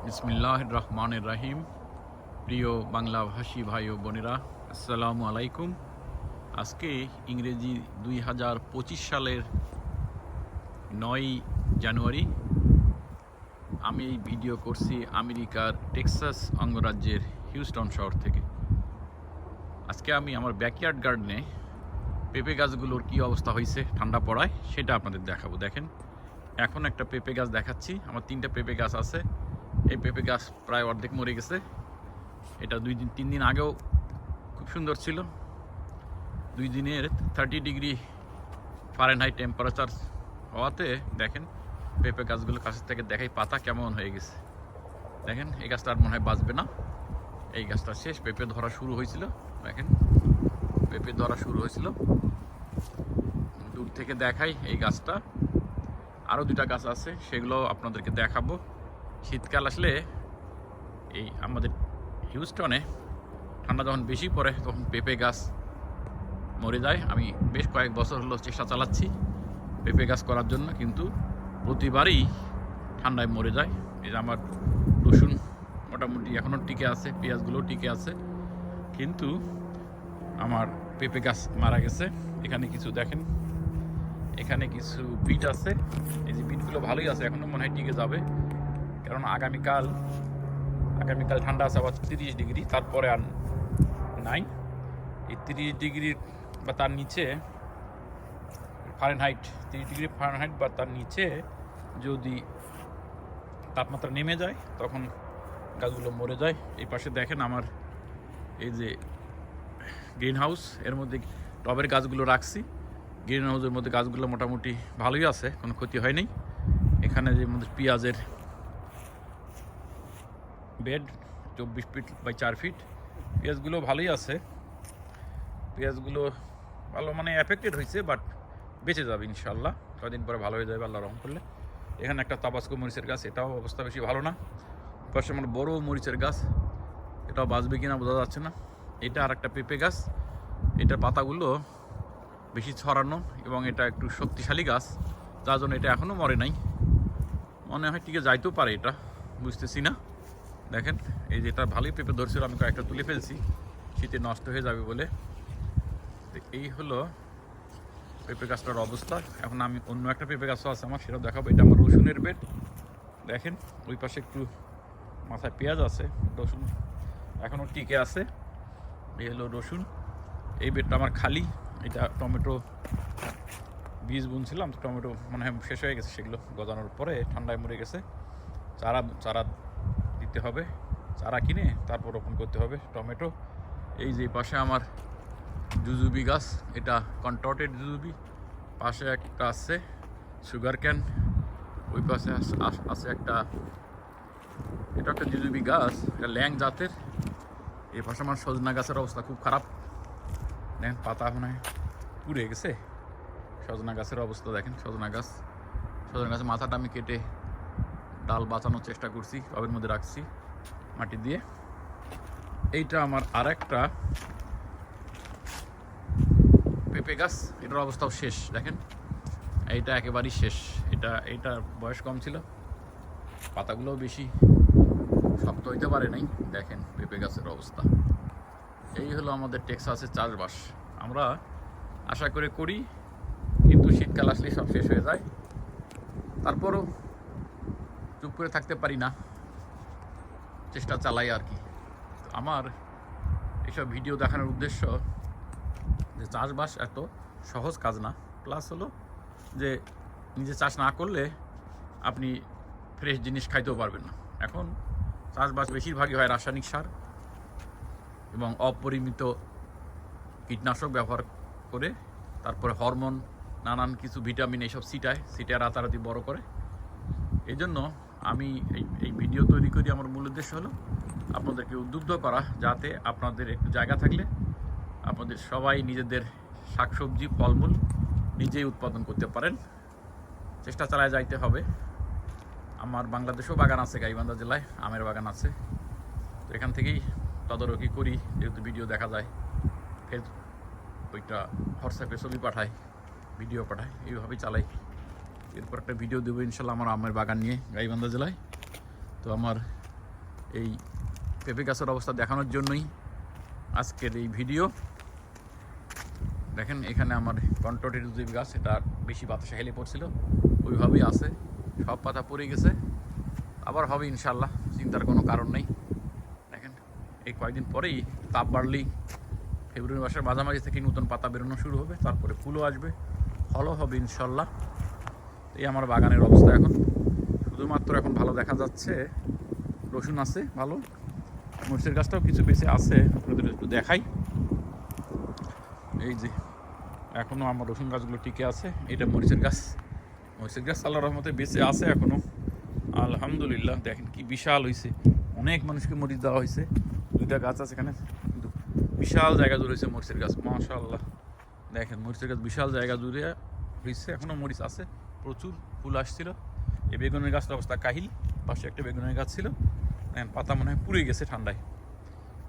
বিসমিল্লাহির রহমানির রহিম। প্রিয় বাংলাভাষী ভাই ও বোনেরা, আসসালামু আলাইকুম। আজকে ইংরেজি 2025 সালের 9 জানুয়ারি। আমি এই ভিডিও করছি আমেরিকার টেক্সাস অঙ্গরাজ্যের হিউস্টন শহর থেকে। আজকে আমি আমার ব্যাকইয়ার্ড গার্ডেনে পেঁপে গাছগুলোর কী অবস্থা হয়েছে ঠান্ডা পড়ায় সেটা আপনাদের দেখাবো। দেখেন, এখন একটা পেঁপে গাছ দেখাচ্ছি। আমার 3টা পেঁপে গাছ আছে। এই পেঁপে গাছ প্রায় অর্ধেক মরে গেছে। এটা 2-3 দিন আগেও খুব সুন্দর ছিল। 2 দিনের 30 ডিগ্রি ফারেনহাইট টেম্পারেচার হওয়াতে দেখেন পেঁপে গাছগুলো কাছের থেকে দেখাই পাতা কেমন হয়ে গেছে। দেখেন, এই গাছটা আর মনে হয় বাঁচবে না। এই গাছটা শেষ। পেঁপে ধরা শুরু হয়েছিল। দেখেন, পেঁপে ধরা শুরু হয়েছিল। দূর থেকে দেখাই এই গাছটা। আরও 2টা গাছ আছে, সেগুলো আপনাদেরকে দেখাবো। শীতকাল আসলে এই আমাদের হিউস্টনে ঠান্ডা যখন বেশি পড়ে তখন পেঁপে গাছ মরে যায়। আমি বেশ কয়েক বছর হলো চেষ্টা চালাচ্ছি পেঁপে গাছ করার জন্য, কিন্তু প্রতিবারই ঠান্ডায় মরে যায়। এই যে আমার রসুন মোটামুটি এখনও টিকে আছে, পেঁয়াজগুলোও টিকে আছে, কিন্তু আমার পেঁপে গাছ মারা গেছে। এখানে কিছু দেখেন, এখানে কিছু বিট আছে। এই যে বিটগুলো ভালোই আছে, এখনও মনে হয় টিকে যাবে, কারণ আগামীকাল ঠান্ডা আছে আবার 30 ডিগ্রি, তারপরে আর নাই। এই 30 ডিগ্রি বা তার নিচে ফারেনহাইট, 30 ডিগ্রি ফারেনহাইট বা তার নিচে যদি তাপমাত্রা নেমে যায় তখন গাছগুলো মরে যায়। এই পাশে দেখেন আমার এই যে গ্রিন হাউস, এর মধ্যে টবের গাছগুলো রাখছি। গ্রিন হাউসের মধ্যে গাছগুলো মোটামুটি ভালোই আছে, কোনো ক্ষতি হয়নি। এখানে যে মধ্যে পেঁয়াজের বেড 24 ফিট বাই 4 ফিট, পেঁয়াজগুলো ভালোই আছে। পেঁয়াজগুলো ভালো মানে এফেক্টেড হয়েছে, বাট বেঁচে যাবে ইনশাল্লাহ। কয়েকদিন পরে ভালো হয়ে যাবে আল্লাহ রহম করলে। এখানে একটা তাবাস্কো মরিচের গাছ, এটাও অবস্থা বেশি ভালো না। পাশে আমার বড় মরিচের গাছ, এটাও বাঁচবে কিনা বোঝা যাচ্ছে না। এটা আর একটা পেঁপে গাছ, এটার পাতাগুলো বেশি ছড়ানো এবং এটা একটু শক্তিশালী গাছ, যার জন্য এটা এখনও মরে নাই। মনে হয় টিকে যাইতেও পারে, এটা বুঝতেছি না। দেখেন, এই যে এটা ভালোই পেঁপে ধরছিল, আমি কয়েকটা তুলে ফেলছি শীতে নষ্ট হয়ে যাবে বলে। এই হলো পেঁপে গাছটার অবস্থা। এখন আমি অন্য একটা পেঁপে গাছও আছে আমার, সেটাও দেখাবো। এটা আমার রসুনের বেড। দেখেন, ওই পাশে একটু মাথায় পেঁয়াজ আছে, রসুন এখনও টিকে আছে। এই হলো রসুন। এই বেডটা আমার খালি। এটা টমেটো বীজ বুনছিলাম, তো টমেটো মনে হয় শেষ হয়ে গেছে, সেগুলো গজানোর পরে ঠান্ডায় মরে গেছে। চারা দিতে হবে, চারা কিনে তারপর রোপণ করতে হবে টমেটো। এই যে পাশে আমার জুজুবি গাছ, এটা কন্ট্রটেড জুজুবি। পাশে একটা আছে সুগার ক্যান, ওই পাশে আছে একটা, এটা একটা জুজুবি গাছ, এটা ল্যাং জাতের। এই পাশে আমার সজনা গাছের অবস্থা খুব খারাপ। দেখেন, পাতা মনে হয় পুড়ে গেছে। সজনা গাছের অবস্থা দেখেন, সজনা গাছের মাথাটা আমি কেটে ডাল বাঁচানোর চেষ্টা করছি, টবের মধ্যে রাখছি মাটি দিয়ে। এইটা আমার আর একটা পেঁপে গাছ, এটার অবস্থাও শেষ। দেখেন, এইটা একেবারেই শেষ। এইটার বয়স কম ছিল, পাতাগুলোও বেশি শক্ত হইতে পারে নাই। দেখেন পেঁপে গাছের অবস্থা। এই হলো আমাদের টেক্সাসের চাষবাস। আমরা আশা করে করি, কিন্তু শীতকাল আসলেই সব শেষ হয়ে যায়। তারপরও চুপ করে থাকতে পারি না, চেষ্টা চালাই আর কি। আমার এইসব ভিডিও দেখানোর উদ্দেশ্য যে চাষবাস এত সহজ কাজ না, প্লাস হলো যে নিজে চাষ না করলে আপনি ফ্রেশ জিনিস খাইতেও পারবেন না। এখন চাষবাস বেশিরভাগই হয় রাসায়নিক সার এবং অপরিমিত কীটনাশক ব্যবহার করে, তারপরে হরমোন, নানান কিছু ভিটামিন এইসব ছিটায় রাতারাতি বড় করে। এই জন্য আমি এই ভিডিও তৈরি করি। আমার মূল উদ্দেশ্য হলো আপনাদেরকে উদ্বুদ্ধ করা, যাতে আপনাদের একটু জায়গা থাকলে আপনাদের সবাই নিজেদের শাকসবজি ফলমূল নিজেই উৎপাদন করতে পারেন। চেষ্টা চালায় যাইতে হবে। আমার বাংলাদেশেও বাগান আছে, গাইবান্ধা জেলায় আমের বাগান আছে। তো এখান থেকেই তদারকি করি, যেহেতু ভিডিও দেখা যায়। ফের ওইটা হোয়াটসঅ্যাপে ছবি পাঠায়, ভিডিও পাঠায়, এইভাবেই চালাই। এরপর একটা ভিডিও দেবো ইনশাল্লাহ আমার আমের বাগান নিয়ে গাইবান্ধা জেলায়। তো আমার এই পেঁপে গাছের অবস্থা দেখানোর জন্যই আজকের এই ভিডিও। দেখেন এখানে আমার কন্ট্রোটের যে গাছ, এটা বেশি বাতাসে হেলে পড়ছিল, ওইভাবেই আছে, সব পাতা পড়ে গেছে, আবার হবে ইনশাল্লাহ, চিন্তার কোনো কারণ নেই। দেখেন এই কয়েকদিন পরেই তাপ বাড়লেই ফেব্রুয়ারি মাসের মাঝামাঝি থেকে নতুন পাতা বেরোনো শুরু হবে, তারপরে ফুলও আসবে, ফলও হবে ইনশাল্লাহ। এই আমার বাগানের অবস্থা এখন। শুধুমাত্র এখন ভালো দেখা যাচ্ছে রসুন আছে ভালো, মরিচের গাছটাও কিছু বেঁচে আছে, আপনাদের একটু দেখাই। এই যে এখনও আমার রসুন গাছগুলো টিকে আছে। এটা মরিচের গাছ, মরিচের গাছ আল্লাহর রহমতে বেঁচে আছে এখনও, আলহামদুলিল্লাহ। দেখেন কি বিশাল হয়েছে, অনেক মানুষকে মরিচ দেওয়া হয়েছে। 2টা গাছ আছে এখানে, কিন্তু বিশাল জায়গা জুড়ে হয়েছে মরিচের গাছ, মাশাআল্লাহ। দেখেন মরিচের গাছ বিশাল জায়গা জুড়ে হয়েছে, এখনও মরিচ আছে, প্রচুর ফুল আসছিল। এই বেগুনের গাছটার অবস্থা কাহিল, পাশে একটা বেগুনের গাছ ছিল, দেখেন পাতা মনে হয় পুড়ে গেছে ঠান্ডায়,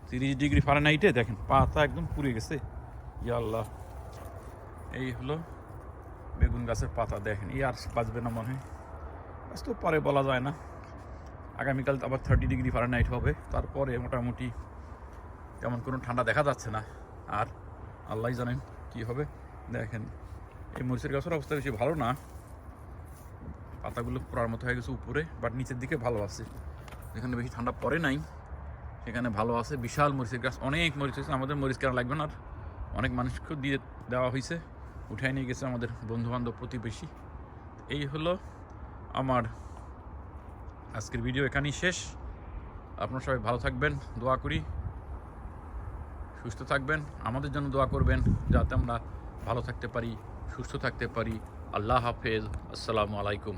30 ডিগ্রি ফারেনহাইটে দেখেন পাতা একদম পুড়ে গেছে। ইয়া আল্লাহ, এই হলো বেগুন গাছের পাতা। দেখেন এই আর বাঁচবে না মনে হয়, আজ তো পরে বলা যায় না। আগামীকাল আবার 30 ডিগ্রি ফারেনহাইট হবে, তারপরে মোটামুটি তেমন কোনো ঠান্ডা দেখা যাচ্ছে না, আর আল্লাহ জানেন কি হবে। দেখেন এই মরিচের গাছের অবস্থা বেশি ভালো না, পাতাগুলো পড়ার মতো হয়ে গেছে উপরে, বাট নিচের দিকে ভালো আছে। যেখানে বেশি ঠান্ডা পড়ে নাই সেখানে ভালো আছে। বিশাল মরিচের গাছ, অনেক মরিচ হয়েছে, আমাদের মরিচ কেনা লাগবে না, আর অনেক মানুষকেও দিয়ে দেওয়া হয়েছে, উঠাই নিয়ে গেছে আমাদের বন্ধুবান্ধব প্রতিবেশী। এই হলো আমার আজকের ভিডিও, এখানেই শেষ। আপনারা সবাই ভালো থাকবেন, দোয়া করি, সুস্থ থাকবেন, আমাদের জন্য দোয়া করবেন যাতে আমরা ভালো থাকতে পারি, সুস্থ থাকতে পারি। আল্লাহ হাফেজ, আসসালামু আলাইকুম।